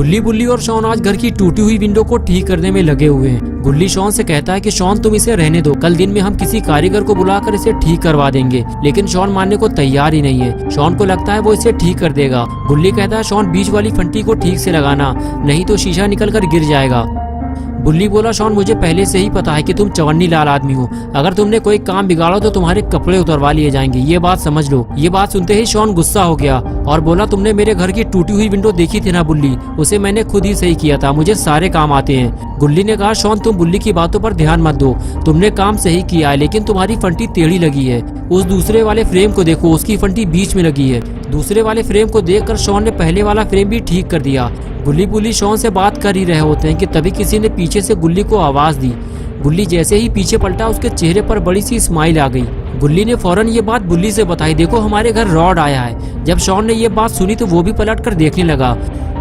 गुल्ली, बुल्ली और शॉन आज घर की टूटी हुई विंडो को ठीक करने में लगे हुए हैं। गुल्ली शॉन से कहता है कि शॉन तुम इसे रहने दो, कल दिन में हम किसी कारीगर को बुलाकर इसे ठीक करवा देंगे। लेकिन शॉन मानने को तैयार ही नहीं है। शॉन को लगता है वो इसे ठीक कर देगा। गुल्ली कहता है शॉन बीच वाली फंटी को ठीक से लगाना, नहीं तो शीशा निकल कर गिर जाएगा। बुल्ली बोला शॉन मुझे पहले से ही पता है कि तुम चवन्नी लाल आदमी हो, अगर तुमने कोई काम बिगाड़ा तो तुम्हारे कपड़े उतरवा लिए जाएंगे, ये बात समझ लो। ये बात सुनते ही शॉन गुस्सा हो गया और बोला तुमने मेरे घर की टूटी हुई विंडो देखी थी ना बुल्ली, उसे मैंने खुद ही सही किया था, मुझे सारे काम आते हैं। गुल्ली ने कहा शॉन तुम बुल्ली की बातों पर ध्यान मत दो, तुमने काम सही किया है लेकिन तुम्हारी फंटी टेढ़ी लगी है। उस दूसरे वाले फ्रेम को देखो, उसकी फंटी बीच में लगी है। दूसरे वाले फ्रेम को देखकर शॉन ने पहले वाला फ्रेम भी ठीक कर दिया। गुल्ली बुल्ली शॉन से बात कर ही रहे होते हैं कि तभी किसी ने पीछे से गुल्ली को आवाज दी। गुल्ली जैसे ही पीछे पलटा उसके चेहरे पर बड़ी सी स्माइल आ गई। गुल्ली ने फौरन ये बात बुल्ली से बताई, देखो हमारे घर रॉड आया है। जब शॉन ने ये बात सुनी तो वो भी पलट कर देखने लगा।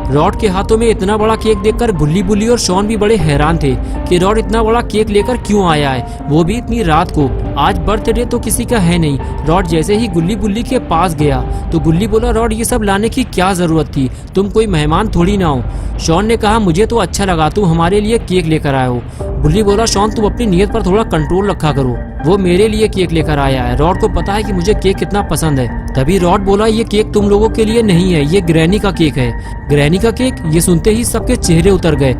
रॉड के हाथों में इतना बड़ा केक देखकर गुल्ली, बुल्ली और शॉन भी बड़े हैरान थे कि रॉड इतना बड़ा केक लेकर क्यों आया है, वो भी इतनी रात को। आज बर्थडे तो किसी का है नहीं। रॉड जैसे ही गुल्ली बुल्ली के पास गया तो गुल्ली बोला रॉड ये सब लाने की क्या जरूरत थी, तुम कोई मेहमान थोड़ी ना हो। शॉन ने कहा मुझे तो अच्छा लगा तुम हमारे लिए केक लेकर आए हो। गुल्ली बोला शॉन तुम अपनी नीयत पर थोड़ा कंट्रोल रखा करो, वो मेरे लिए केक लेकर आया है, रॉड को पता है कि मुझे केक कितना पसंद है। तभी रॉड बोला ये केक तुम लोगों के लिए नहीं है, ये ग्रैनी का केक है। ग्रैनी का केक? ये सुनते ही सबके चेहरे उतर गए।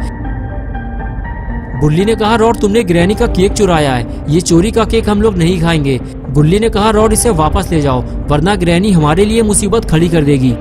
बुल्ली ने कहा रॉड तुमने ग्रैनी का केक चुराया है, ये चोरी का केक हम लोग नहीं खाएंगे। गुल्ली ने कहा रॉड इसे वापस ले जाओ वरना ग्रैनी हमारे लिए मुसीबत खड़ी कर देगी।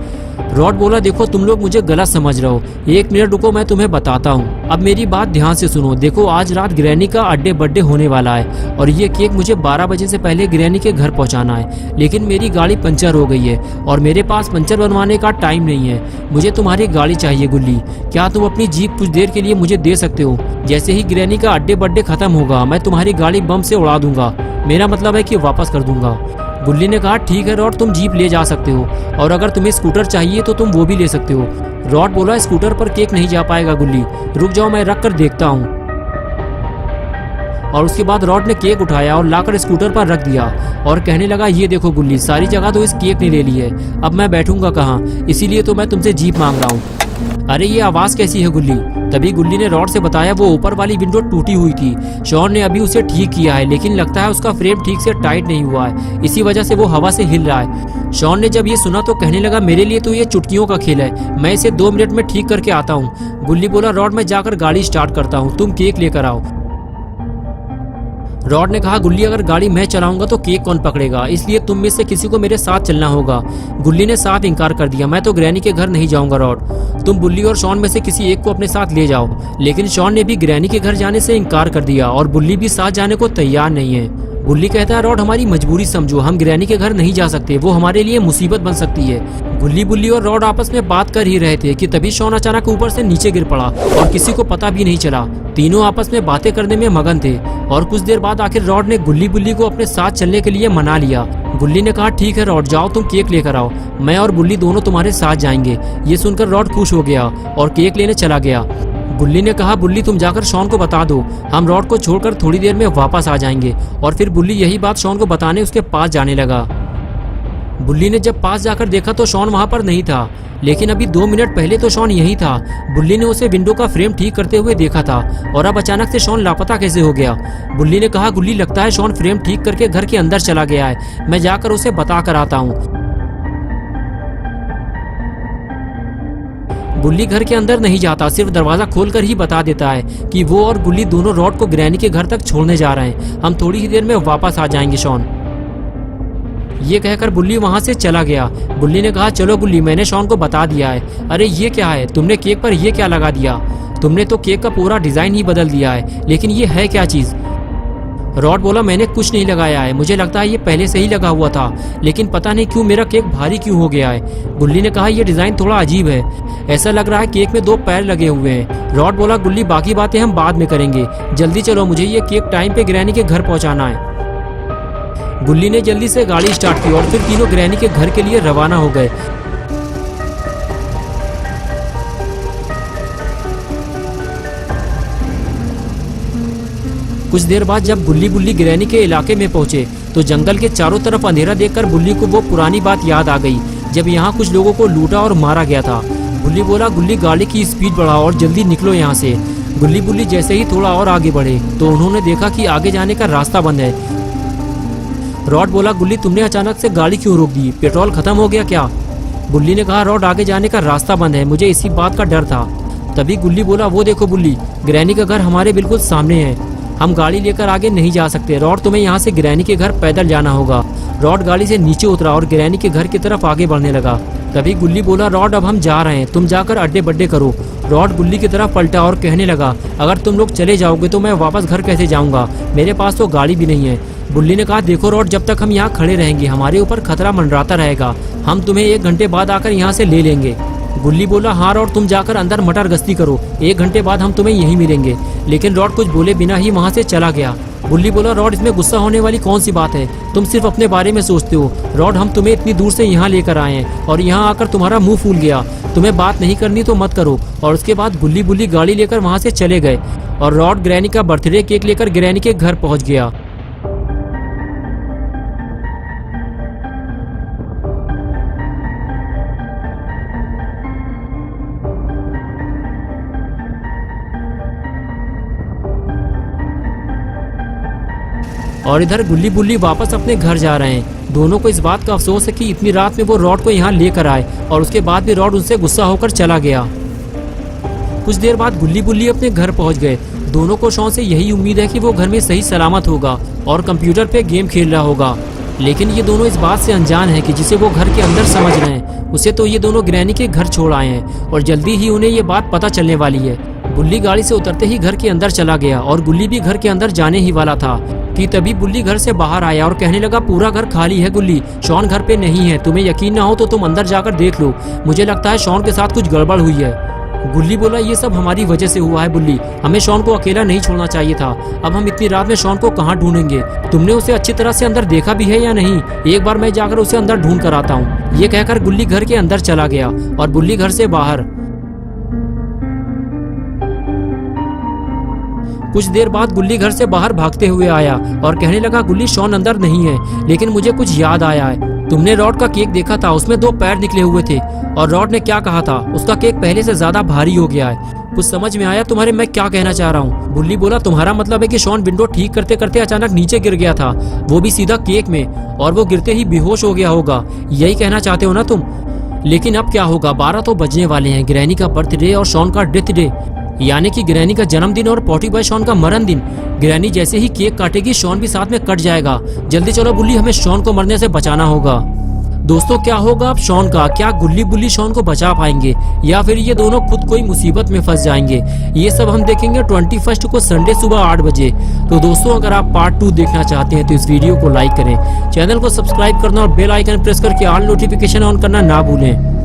रॉड बोला देखो तुम लोग मुझे गलत समझ रहे हो, एक मिनट रुको मैं तुम्हें बताता हूँ। अब मेरी बात ध्यान से सुनो, देखो आज रात ग्रैनी का बर्थडे होने वाला है और ये केक मुझे 12 बजे से पहले ग्रैनी के घर पहुँचाना है। लेकिन मेरी गाड़ी पंचर हो गई है और मेरे पास पंचर बनवाने का टाइम नहीं है। मुझे तुम्हारी गाड़ी चाहिए गुल्ली, क्या तुम अपनी जीप कुछ देर के लिए मुझे दे सकते हो? जैसे ही ग्रैनी का बर्थडे खत्म होगा मैं तुम्हारी गाड़ी बम से उड़ा दूंगा, मेरा मतलब है कि वापस कर दूंगा। गुल्ली ने कहा ठीक है रॉड तुम जीप ले जा सकते हो और अगर तुम्हें स्कूटर चाहिए तो तुम वो भी ले सकते हो। रॉड बोला स्कूटर पर केक नहीं जा पाएगा गुल्ली, रुक जाओ मैं रख कर देखता हूँ। और उसके बाद रॉड ने केक उठाया और लाकर स्कूटर पर रख दिया और कहने लगा ये देखो गुल्ली सारी जगह तो इस केक ने ले ली है, अब मैं बैठूंगा कहाँ, इसीलिए तो मैं तुमसे जीप मांग रहा हूँ। अरे ये आवाज कैसी है गुल्ली? तभी गुल्ली ने रॉड से बताया वो ऊपर वाली विंडो टूटी हुई थी, शॉन ने अभी उसे ठीक किया है लेकिन लगता है उसका फ्रेम ठीक से टाइट नहीं हुआ है, इसी वजह से वो हवा से हिल रहा है। शॉन ने जब ये सुना तो कहने लगा मेरे लिए तो ये चुटकियों का खेल है, मैं इसे 2 मिनट में ठीक करके आता हूँ। गुल्ली बोला रॉड मैं जाकर गाड़ी स्टार्ट करता हूँ, तुम केक लेकर आओ। रॉड ने कहा गुल्ली अगर गाड़ी मैं चलाऊंगा तो केक कौन पकड़ेगा, इसलिए तुम में से किसी को मेरे साथ चलना होगा। गुल्ली ने साफ इनकार कर दिया, मैं तो ग्रैनी के घर नहीं जाऊंगा रॉड, तुम बुल्ली और शॉन में से किसी एक को अपने साथ ले जाओ। लेकिन शॉन ने भी ग्रैनी के घर जाने से इनकार कर दिया और बुल्ली भी साथ जाने को तैयार नहीं है। बुल्ली कहता है रॉड हमारी मजबूरी समझो, हम ग्रैनी के घर नहीं जा सकते, वो हमारे लिए मुसीबत बन सकती है। गुल्ली, बुल्ली और रॉड आपस में बात कर ही रहे थे कि तभी शॉन अचानक ऊपर से नीचे गिर पड़ा और किसी को पता भी नहीं चला। तीनों आपस में बातें करने में मगन थे और कुछ देर बाद आखिर रॉड ने गुल्ली, बुल्ली को अपने साथ चलने के लिए मना लिया। गुल्ली ने कहा ठीक है रॉड जाओ तुम केक लेकर आओ, मैं और बुल्ली दोनों तुम्हारे साथ जाएंगे। ये सुनकर रॉड खुश हो गया और केक लेने चला गया। गुल्ली ने कहा बुल्ली तुम जाकर शॉन को बता दो, हम रॉड को छोड़कर थोड़ी देर में वापस आ जाएंगे। और फिर बुल्ली यही बात शॉन को बताने उसके पास जाने लगा। बुल्ली ने जब पास जाकर देखा तो शॉन वहां पर नहीं था, लेकिन अभी 2 मिनट पहले तो शॉन यही था। बुल्ली ने उसे विंडो का फ्रेम ठीक करते हुए देखा था और अब अचानक से शॉन लापता कैसे हो गया। बुल्ली ने कहा गुल्ली लगता है शॉन फ्रेम ठीक करके घर के अंदर चला गया है, मैं जाकर उसे बता कर आता हूँ। बुल्ली घर के अंदर नहीं जाता, सिर्फ दरवाजा खोलकर ही बता देता है कि वो और गुल्ली दोनों रॉड को ग्रैनी के घर तक छोड़ने जा रहे हैं, हम थोड़ी ही देर में वापस आ जाएंगे शॉन। ये कहकर बुल्ली वहां से चला गया। बुल्ली ने कहा चलो गुल्ली मैंने शॉन को बता दिया है। अरे ये क्या है, तुमने केक पर ये क्या लगा दिया? तुमने तो केक का पूरा डिजाइन ही बदल दिया है, लेकिन ये है क्या चीज? रॉड बोला मैंने कुछ नहीं लगाया है, मुझे लगता है ये पहले से ही लगा हुआ था, लेकिन पता नहीं क्यों मेरा केक भारी क्यों हो गया है। गुल्ली ने कहा ये डिजाइन थोड़ा अजीब है, ऐसा लग रहा है केक में 2 पैर लगे हुए हैं। रॉड बोला गुल्ली बाकी बातें हम बाद में करेंगे, जल्दी चलो मुझे ये केक टाइम पे ग्रैनी के घर पहुंचाना है। गुल्ली ने जल्दी से गाड़ी स्टार्ट की और फिर तीनों ग्रैनी के घर के लिए रवाना हो गए। कुछ देर बाद जब गुल्ली, बुल्ली ग्रैनी के इलाके में पहुंचे तो जंगल के चारों तरफ अंधेरा देखकर बुल्ली को वो पुरानी बात याद आ गई जब यहाँ कुछ लोगों को लूटा और मारा गया था। गुल्ली बोला, गुल्ली गाड़ी की स्पीड बढ़ाओ और जल्दी निकलो यहाँ से। गुल्ली बुल्ली जैसे ही थोड़ा और आगे बढ़े तो उन्होंने देखा कि आगे जाने का रास्ता बंद है। रॉड बोला, गुल्ली तुमने अचानक से गाड़ी क्यों रोक दी, पेट्रोल खत्म हो गया क्या? गुल्ली ने कहा, रॉड आगे जाने का रास्ता बंद है, मुझे इसी बात का डर था। तभी गुल्ली बोला, वो देखो बुल्ली, ग्रैनी का घर हमारे बिल्कुल सामने है, हम गाड़ी लेकर आगे नहीं जा सकते। रॉड तुम्हें यहाँ से ग्रैनी के घर पैदल जाना होगा। रॉड गाड़ी से नीचे उतरा और ग्रैनी के घर की तरफ आगे बढ़ने लगा। तभी गुल्ली बोला, रॉड अब हम जा रहे हैं, तुम जाकर अड्डे बड्डे करो। रॉड गुल्ली की तरफ पलटा और कहने लगा, अगर तुम लोग चले जाओगे तो मैं वापस घर कैसे जाऊंगा, मेरे पास तो गाड़ी भी नहीं है। बुल्ली ने कहा, देखो रॉड, जब तक हम यहाँ खड़े रहेंगे हमारे ऊपर खतरा मंडराता रहेगा, हम तुम्हें 1 घंटे बाद आकर यहाँ से ले लेंगे। गुल्ली बोला, हाँ रॉड, तुम जाकर अंदर मटर गश्ती करो, 1 घंटे बाद हम तुम्हें यहीं मिलेंगे। लेकिन रॉड कुछ बोले बिना ही वहाँ से चला गया। गुल्ली बोला, रॉड इसमें गुस्सा होने वाली कौन सी बात है, तुम सिर्फ अपने बारे में सोचते हो। रॉड हम तुम्हें इतनी दूर से यहाँ लेकर आए हैं और यहाँ आकर तुम्हारा मुंह फूल गया, तुम्हें बात नहीं करनी तो मत करो। और उसके बाद गुल्ली बुल्ली गाड़ी लेकर वहाँ से चले गए और रॉड ग्रैनी का बर्थडे केक लेकर ग्रैनी के घर पहुँच गया। और इधर गुल्ली बुल्ली वापस अपने घर जा रहे हैं। दोनों को इस बात का अफसोस है कि इतनी रात में वो रॉड को यहाँ लेकर आए और उसके बाद भी रॉड उनसे गुस्सा होकर चला गया। कुछ देर बाद गुल्ली बुल्ली अपने घर पहुँच गए। दोनों को शॉन से यही उम्मीद है कि वो घर में सही सलामत होगा और कंप्यूटर पे गेम खेल रहा होगा। लेकिन ये दोनों इस बात से अनजान है कि जिसे वो घर के अंदर समझ रहे हैं उसे तो ये दोनों ग्रैनी के घर छोड़ आए हैं और जल्दी ही उन्हें ये बात पता चलने वाली है। गुल्ली गाड़ी से उतरते ही घर के अंदर चला गया और गुल्ली भी घर के अंदर जाने ही वाला था कि तभी बुल्ली घर से बाहर आया और कहने लगा, पूरा घर खाली है गुल्ली, शॉन घर पे नहीं है, तुम्हें यकीन ना हो तो तुम अंदर जाकर देख लो, मुझे लगता है शॉन के साथ कुछ गड़बड़ हुई है। गुल्ली बोला, ये सब हमारी वजह से हुआ है बुल्ली, हमें शॉन को अकेला नहीं छोड़ना चाहिए था, अब हम इतनी रात में शॉन को कहाँ ढूंढेंगे, तुमने उसे अच्छी तरह से अंदर देखा भी है या नहीं, एक बार मैं जाकर उसे अंदर ढूंढ कर आता हूँ। ये कहकर गुल्ली घर के अंदर चला गया और बुल्ली घर से बाहर। कुछ देर बाद गुल्ली घर से बाहर भागते हुए आया और कहने लगा, गुल्ली शॉन अंदर नहीं है, लेकिन मुझे कुछ याद आया है, तुमने रॉड का केक देखा था, उसमें 2 पैर निकले हुए थे और रॉड ने क्या कहा था, उसका केक पहले से ज्यादा भारी हो गया है। कुछ समझ में आया तुम्हारे मैं क्या कहना चाह रहा हूँ? गुल्ली बोला, तुम्हारा मतलब है कि शॉन विंडो ठीक करते करते अचानक नीचे गिर गया था, वो भी सीधा केक में, और वो गिरते ही बेहोश हो गया होगा, यही कहना चाहते हो ना तुम? लेकिन अब क्या होगा, 12 तो बजने वाले हैं, ग्रैनी का बर्थडे और शॉन का डेथ डे, यानी कि ग्रैनी का जन्मदिन और पॉटी बॉय शॉन का मरण दिन। ग्रैनी जैसे ही केक काटेगी शॉन भी साथ में कट जाएगा। जल्दी चलो बुल्ली, हमें शॉन को मरने से बचाना होगा। दोस्तों क्या होगा अब शॉन का, क्या गुल्ली बुल्ली शॉन को बचा पाएंगे या फिर ये दोनों खुद कोई मुसीबत में फंस जाएंगे? ये सब हम देखेंगे 21 को संडे सुबह 8 बजे। तो दोस्तों अगर आप पार्ट 2 देखना चाहते हैं तो इस वीडियो को लाइक करें, चैनल को सब्सक्राइब करना और बेल आइकन प्रेस करके ऑल नोटिफिकेशन ऑन करना ना भूलें।